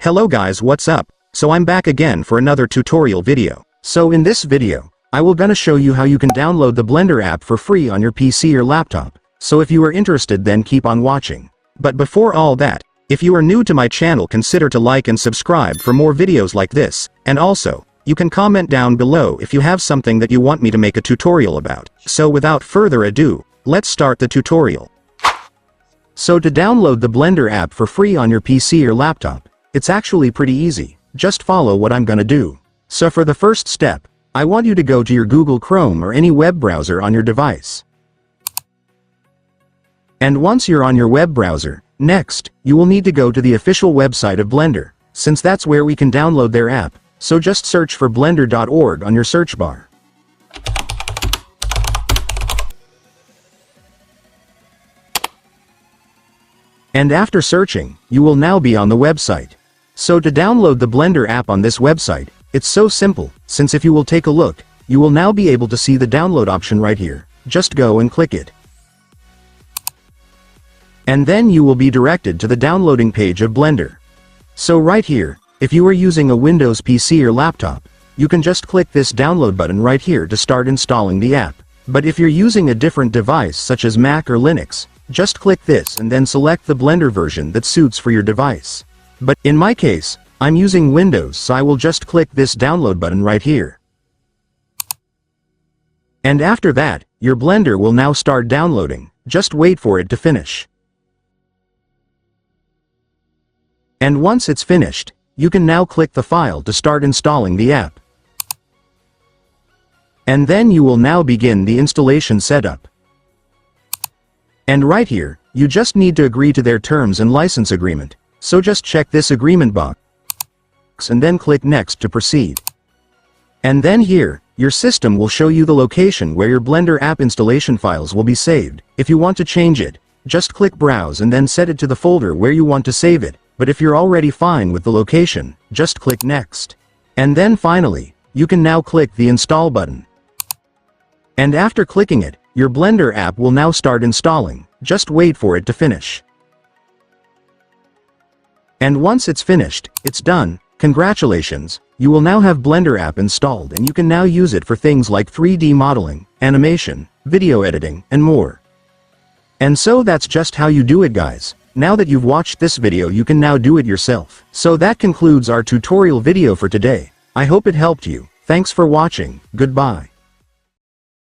Hello guys, what's up? So I'm back again for another tutorial video. So in this video, I will gonna show you how you can download the Blender app for free on your PC or laptop. So if you are interested, then keep on watching. But before all that, if you are new to my channel, consider to like and subscribe for more videos like this, and also, you can comment down below if you have something that you want me to make a tutorial about. So without further ado, let's start the tutorial. So to download the Blender app for free on your PC or laptop, it's actually pretty easy. Just follow what I'm gonna do. So for the first step, I want you to go to your Google Chrome or any web browser on your device. And once you're on your web browser, next, you will need to go to the official website of Blender, since that's where we can download their app. So just search for blender.org on your search bar. And after searching, you will now be on the website. So to download the Blender app on this website, it's so simple, since if you will take a look, you will now be able to see the download option right here. Just go and click it. And then you will be directed to the downloading page of Blender. So right here, if you are using a Windows PC or laptop, you can just click this download button right here to start installing the app. But if you're using a different device such as Mac or Linux, just click this and then select the Blender version that suits for your device. But in my case, I'm using Windows, so I will just click this download button right here. And after that, your Blender will now start downloading. Just wait for it to finish. And once it's finished, you can now click the file to start installing the app. And then you will now begin the installation setup. And right here, you just need to agree to their terms and license agreement. So just check this agreement box and then click next to proceed. And then here, your system will show you the location where your Blender app installation files will be saved. If you want to change it, just click browse and then set it to the folder where you want to save it. But if you're already fine with the location, just click next. And then finally, you can now click the install button. And after clicking it, your Blender app will now start installing. Just wait for it to finish. And once it's finished, it's done. Congratulations, you will now have Blender app installed and you can now use it for things like 3D modeling, animation, video editing, and more. And so that's just how you do it, guys. Now that you've watched this video, you can now do it yourself. So that concludes our tutorial video for today. I hope it helped you. Thanks for watching. Goodbye.